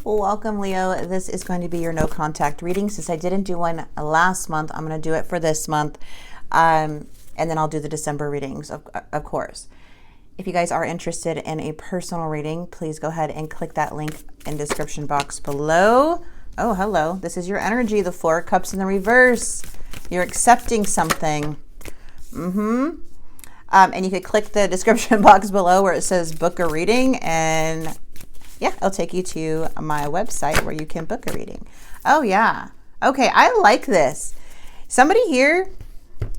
Welcome, Leo. This is going to be your no contact reading. Since I didn't do one last month, I'm going to do it for this month. And then I'll do the December readings, of course. If you guys are interested in a personal reading, please go ahead and click that link in the description box below. Oh, hello. This is your energy, the Four of Cups in the reverse. You're accepting something. And you could click the description box below where it says book a reading, and yeah, it'll take you to my website where you can book a reading. Oh yeah. Okay, I like this. Somebody here,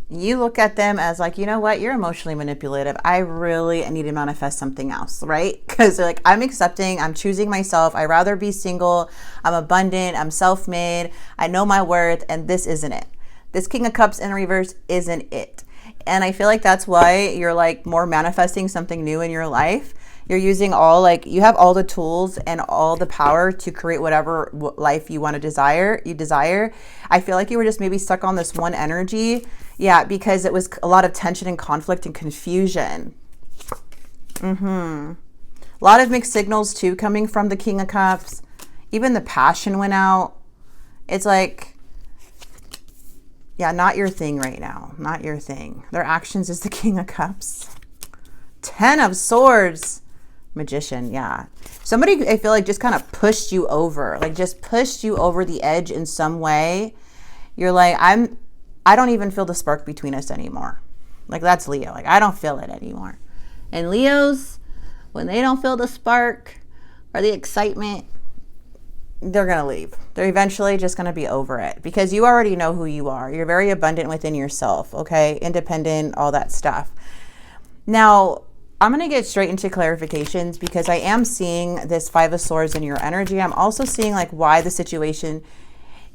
you look at them as like, you know what, you're emotionally manipulative. I really need to manifest something else, right? Because they're like, I'm accepting, I'm choosing myself. I'd rather be single. I'm abundant. I'm self-made. I know my worth, and this isn't it. This King of Cups in reverse isn't it. And I feel like that's why you're like more manifesting something new in your life. You're using all, like, you have all the tools and all the power to create whatever life you want to desire. I feel like you were just maybe stuck on this one energy. Yeah, because it was a lot of tension and conflict and confusion. A lot of mixed signals too coming from the King of Cups. Even the passion went out. It's like, yeah, not your thing right now. Not your thing. Their actions is the King of Cups. 10 of Swords. Magician, yeah. Somebody, I feel like, just kind of pushed you over. Like, just pushed you over the edge in some way. You're like, I don't even feel the spark between us anymore. Like, that's Leo. Like, I don't feel it anymore. And Leos, when they don't feel the spark or the excitement, they're going to leave. They're eventually just going to be over it because you already know who you are. You're very abundant within yourself, okay? Independent, all that stuff. Now, I'm going to get straight into clarifications because I am seeing this Five of Swords in your energy. I'm also seeing like why the situation,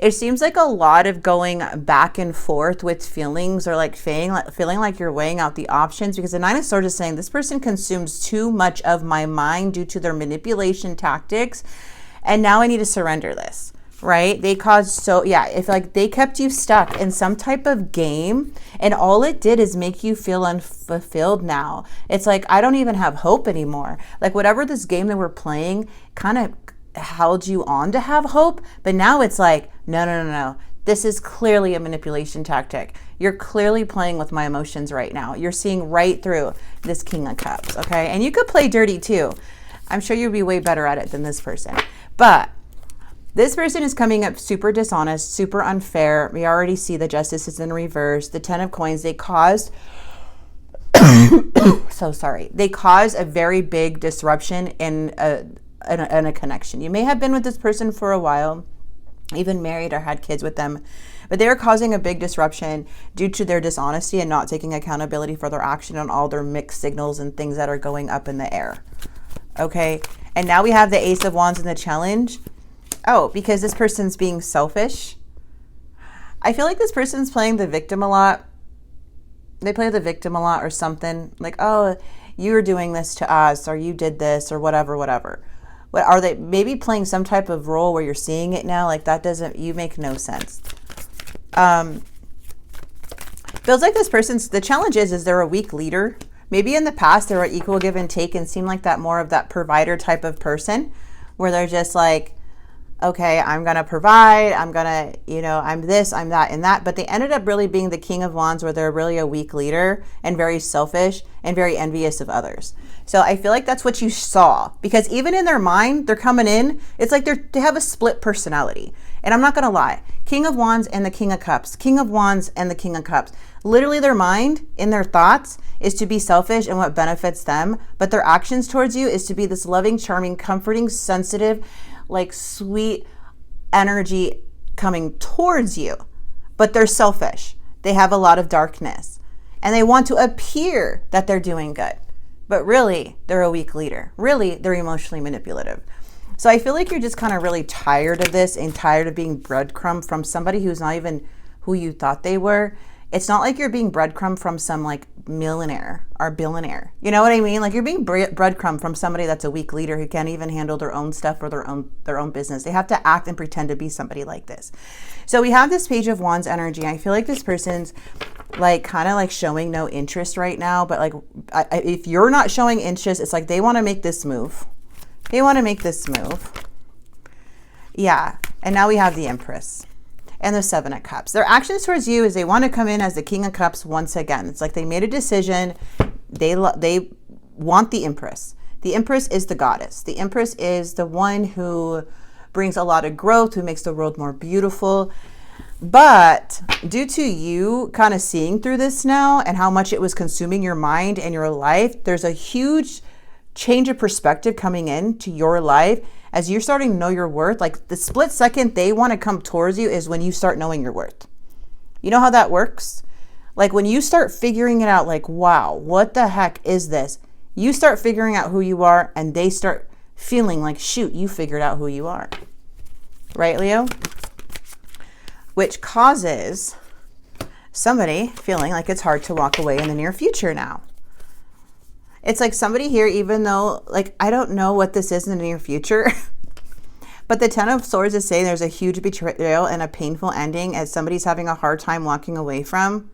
it seems like a lot of going back and forth with feelings, or like feeling like you're weighing out the options, because the Nine of Swords is saying this person consumes too much of my mind due to their manipulation tactics. And now I need to surrender this, right? They caused it's like they kept you stuck in some type of game, and all it did is make you feel unfulfilled now. It's like, I don't even have hope anymore. Like whatever this game that we're playing kind of held you on to have hope, but now it's like, no. This is clearly a manipulation tactic. You're clearly playing with my emotions right now. You're seeing right through this King of Cups, okay? And you could play dirty too. I'm sure you'd be way better at it than this person. But this person is coming up super dishonest, super unfair. We already see the Justice is in reverse. The Ten of Coins, they caused, they caused a very big disruption in a connection. You may have been with this person for a while, even married or had kids with them, but they are causing a big disruption due to their dishonesty and not taking accountability for their action on all their mixed signals and things that are going up in the air. Okay, and now we have the Ace of Wands in the challenge. Oh, because this person's being selfish. I feel like this person's playing the victim a lot. They play the victim a lot or something. Like, oh, you were doing this to us, or you did this, or whatever. What are they maybe playing some type of role where you're seeing it now? Like that doesn't, you make no sense. Feels like this person's, the challenge is they're a weak leader. Maybe in the past they were equal give and take and seemed like that more of that provider type of person where they're just like, okay, I'm going to provide, I'm going to, I'm this, I'm that, and that. But they ended up really being the King of Wands where they're really a weak leader and very selfish and very envious of others. So I feel like that's what you saw, because even in their mind, they're coming in, it's like they have a split personality. And I'm not going to lie, King of Wands and the King of Cups, King of Wands and the King of Cups. Literally their mind, in their thoughts, is to be selfish and what benefits them. But their actions towards you is to be this loving, charming, comforting, sensitive, like sweet energy coming towards you. But they're selfish. They have a lot of darkness. And they want to appear that they're doing good. But really, they're a weak leader. Really, they're emotionally manipulative. So I feel like you're just kind of really tired of this and tired of being breadcrumb from somebody who's not even who you thought they were. It's not like you're being breadcrumb from some like millionaire or billionaire. You know what I mean? Like you're being breadcrumb from somebody that's a weak leader who can't even handle their own stuff or their own business. They have to act and pretend to be somebody like this. So we have this Page of Wands energy. I feel like this person's like kind of like showing no interest right now, but like if you're not showing interest, it's like they want to make this move. They want to make this move. Yeah. And now we have the Empress and the Seven of Cups. Their actions towards you is they want to come in as the King of Cups once again. It's like they made a decision. They want the Empress. The Empress is the goddess. The Empress is the one who brings a lot of growth, who makes the world more beautiful. But due to you kind of seeing through this now and how much it was consuming your mind and your life, there's a huge change of perspective coming into your life as you're starting to know your worth. Like the split second they want to come towards you is when you start knowing your worth. You know how that works? Like when you start figuring it out, like, wow, what the heck is this? You start figuring out who you are and they start feeling like, shoot, you figured out who you are. Right, Leo? Which causes somebody feeling like it's hard to walk away in the near future now. It's like somebody here, even though, like, I don't know what this is in the near future, but the Ten of Swords is saying there's a huge betrayal and a painful ending as somebody's having a hard time walking away from.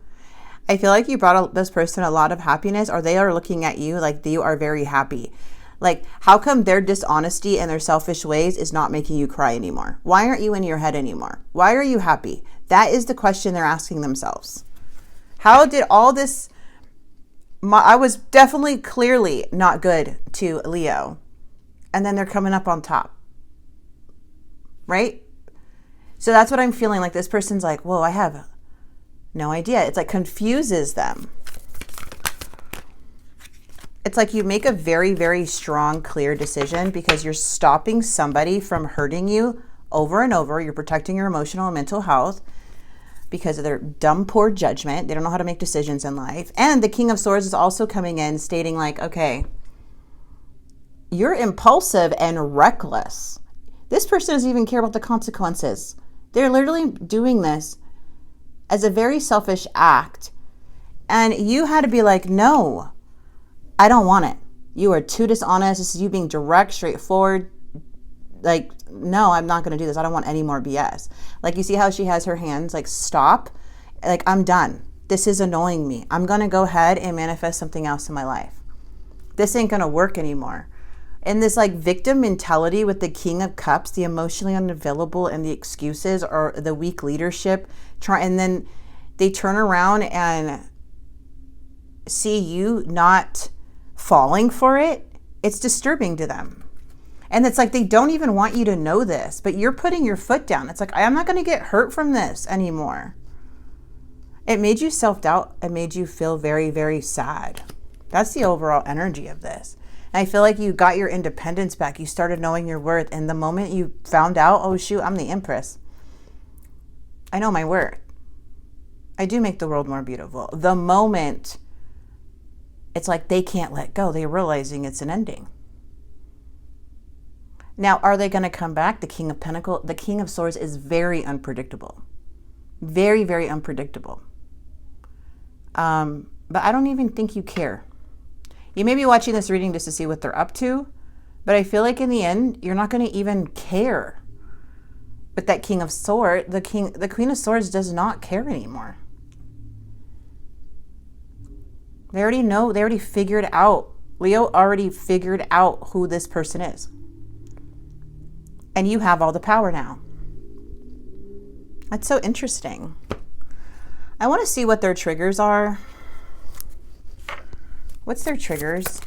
I feel like you brought this person a lot of happiness, or they are looking at you like you are very happy. Like, how come their dishonesty and their selfish ways is not making you cry anymore? Why aren't you in your head anymore? Why are you happy? That is the question they're asking themselves. How did all this... I was definitely clearly not good to Leo. And then they're coming up on top. Right? So that's what I'm feeling like. This person's like, whoa, I have no idea. It's like confuses them. It's like you make a very, very strong, clear decision because you're stopping somebody from hurting you over and over. You're protecting your emotional and mental health because of their dumb, poor judgment. They don't know how to make decisions in life. And the King of Swords is also coming in stating like, okay, you're impulsive and reckless. This person doesn't even care about the consequences. They're literally doing this as a very selfish act. And you had to be like, no, I don't want it. You are too dishonest. This is you being direct, straightforward. Like, no, I'm not going to do this. I don't want any more BS. Like, you see how she has her hands like, stop. Like, I'm done. This is annoying me. I'm going to go ahead and manifest something else in my life. This ain't going to work anymore. And this like victim mentality with the King of Cups, the emotionally unavailable and the excuses or the weak leadership, and then they turn around and see you not falling for it. It's disturbing to them. And it's like they don't even want you to know this, but you're putting your foot down. It's like, I'm not going to get hurt from this anymore. It made you self-doubt. It made you feel very, very sad. That's the overall energy of this. And I feel like you got your independence back. You started knowing your worth. And the moment you found out, oh, shoot, I'm the Empress. I know my worth. I do make the world more beautiful. The moment it's like they can't let go. They're realizing it's an ending. Now, are they going to come back? The King of Pentacles, the King of Swords is very unpredictable. Very, very unpredictable. But I don't even think you care. You may be watching this reading just to see what they're up to, but I feel like in the end, you're not going to even care. But that King of Swords, the Queen of Swords does not care anymore. They already know, they already figured out, Leo already figured out who this person is. And you have all the power now. That's so interesting. I want to see what their triggers are. What's their triggers?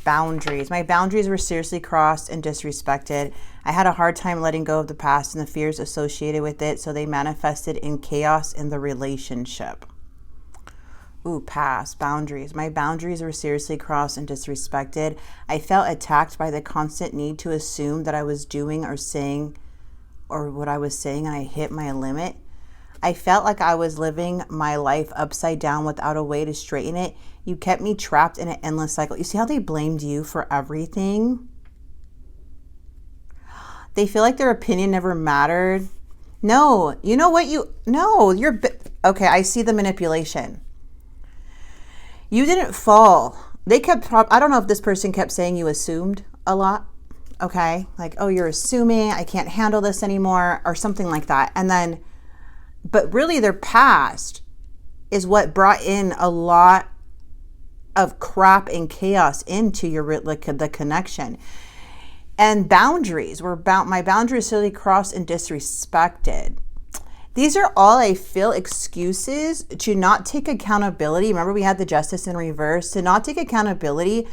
Boundaries. My boundaries were seriously crossed and disrespected. I had a hard time letting go of the past and the fears associated with it, so they manifested in chaos in the relationship. Ooh, past, boundaries. My boundaries were seriously crossed and disrespected. I felt attacked by the constant need to assume that I was doing or saying or what I was saying, and I hit my limit. I felt like I was living my life upside down without a way to straighten it. You kept me trapped in an endless cycle. You see how they blamed you for everything? They feel like their opinion never mattered. No, you know what you're, okay, I see the manipulation. You didn't fall. They kept, I don't know if this person kept saying you assumed a lot. Okay. Like, oh, you're assuming I can't handle this anymore or something like that. And then, but really their past is what brought in a lot of crap and chaos into your, like, the connection. And boundaries were my boundaries silly crossed and disrespected. These are all, I feel, excuses to not take accountability. Remember, we had the justice in reverse, to not take accountability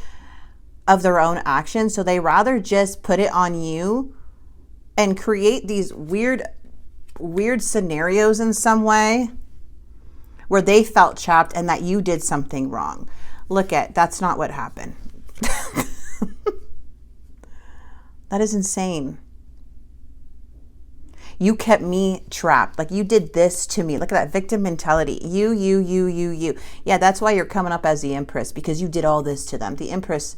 of their own actions. So they rather just put it on you and create these weird scenarios in some way where they felt trapped and that you did something wrong. That's not what happened. That is insane. You kept me trapped. Like, you did this to me. Look at that victim mentality. You. Yeah, that's why you're coming up as the Empress, because you did all this to them. The Empress,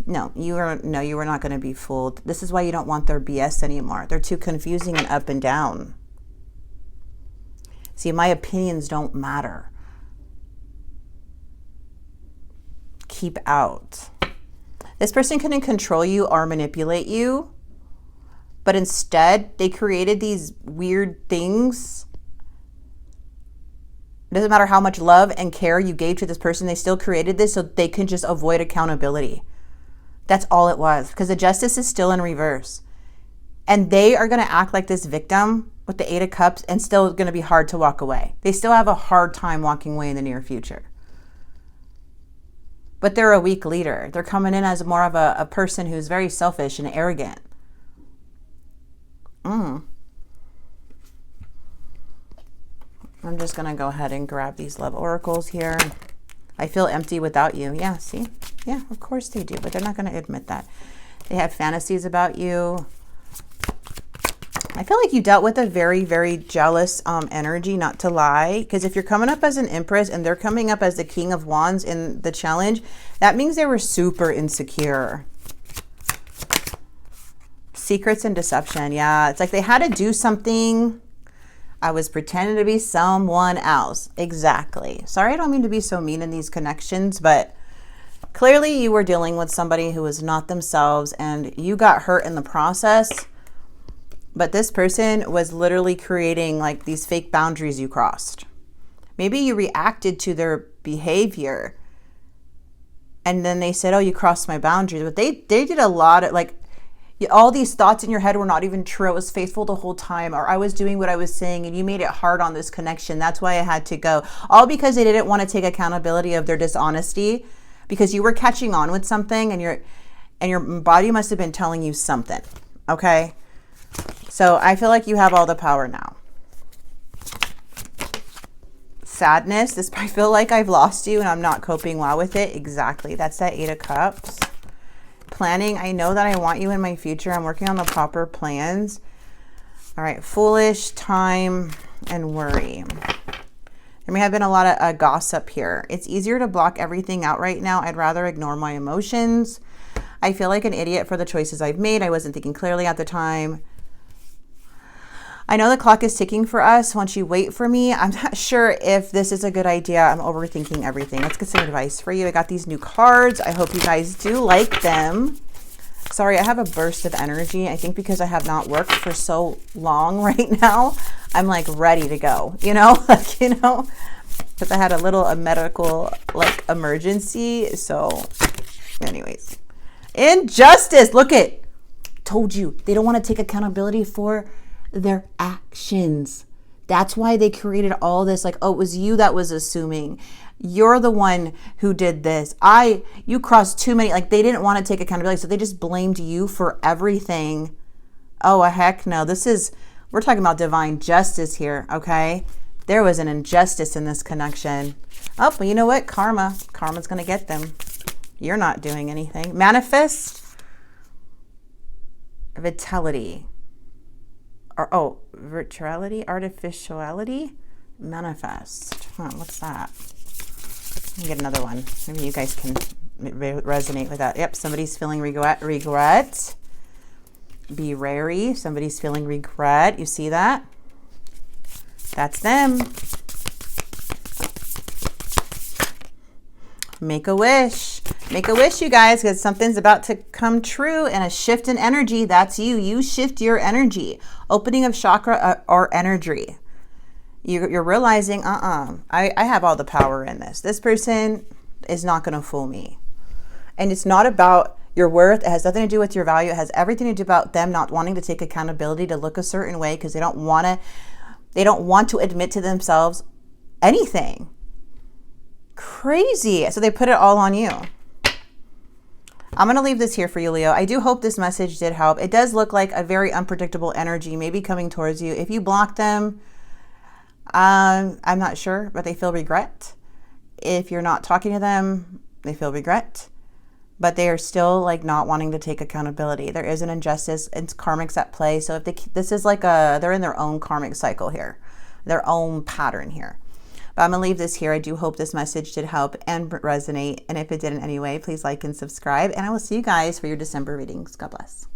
you were not going to be fooled. This is why you don't want their BS anymore. They're too confusing and up and down. See, my opinions don't matter. Keep out. This person couldn't control you or manipulate you, but instead they created these weird things. It doesn't matter how much love and care you gave to this person, they still created this so they can just avoid accountability. That's all it was, because the justice is still in reverse. And they are going to act like this victim with the 8 of Cups and still going to be hard to walk away. They still have a hard time walking away in the near future. But they're a weak leader. They're coming in as more of a person who's very selfish and arrogant. I'm just going to go ahead and grab these love oracles here. I feel empty without you. Yeah, see? Yeah, of course they do, but they're not going to admit that. They have fantasies about you. I feel like you dealt with a very, very jealous energy, not to lie. Because if you're coming up as an Empress and they're coming up as the King of Wands in the challenge, that means they were super insecure. Secrets and deception. Yeah, it's like they had to do something. I was pretending to be someone else. Exactly. Sorry, I don't mean to be so mean in these connections, but clearly you were dealing with somebody who was not themselves and you got hurt in the process. But this person was literally creating like these fake boundaries you crossed. Maybe you reacted to their behavior and then they said, oh, you crossed my boundaries. But they did a lot of like, all these thoughts in your head were not even true. I was faithful the whole time, or I was doing what I was saying and you made it hard on this connection. That's why I had to go. All because they didn't want to take accountability of their dishonesty, because you were catching on with something and your body must have been telling you something. Okay. So I feel like you have all the power now. Sadness. I feel like I've lost you and I'm not coping well with it. Exactly. That's that 8 of Cups. Planning. I know that I want you in my future. I'm working on the proper plans. All right. Foolish, time, and worry. There may have been a lot of gossip here. It's easier to block everything out right now. I'd rather ignore my emotions. I feel like an idiot for the choices I've made. I wasn't thinking clearly at the time. I know the clock is ticking for us. Once you wait for me, I'm not sure if this is a good idea. I'm overthinking everything. Let's get some advice for you. I got these new cards. I hope you guys do like them. Sorry, I have a burst of energy. I think because I have not worked for so long right now, I'm like ready to go, because I had a medical like emergency. So anyways, injustice. Told you they don't want to take accountability for their actions. That's why they created all this, like, oh, it was you that was assuming. You're the one who did this. You crossed too many, like they didn't want to take accountability, so they just blamed you for everything. Oh, heck no. We're talking about divine justice here, okay? There was an injustice in this connection. Oh, well, you know what? Karma's going to get them. You're not doing anything. Manifest. Vitality. Virtuality, artificiality, manifest. What's that? Let me get another one. Maybe you guys can resonate with that. Yep, somebody's feeling regret. Be wary. Somebody's feeling regret. You see that? That's them. Make a wish. Make a wish, you guys, because something's about to come true and a shift in energy. That's you. You shift your energy. Opening of chakra or energy. You're realizing, I have all the power in this. This person is not going to fool me. And it's not about your worth. It has nothing to do with your value. It has everything to do about them not wanting to take accountability, to look a certain way because they don't want to admit to themselves anything. Crazy. So they put it all on you. I'm going to leave this here for you, Leo. I do hope this message did help. It does look like a very unpredictable energy maybe coming towards you. If you block them, I'm not sure, but they feel regret. If you're not talking to them, they feel regret. But they are still like not wanting to take accountability. There is an injustice. It's karmics at play. So if this is like they're in their own karmic cycle here, their own pattern here. But I'm going to leave this here. I do hope this message did help and resonate. And if it did in any way, please like and subscribe. And I will see you guys for your December readings. God bless.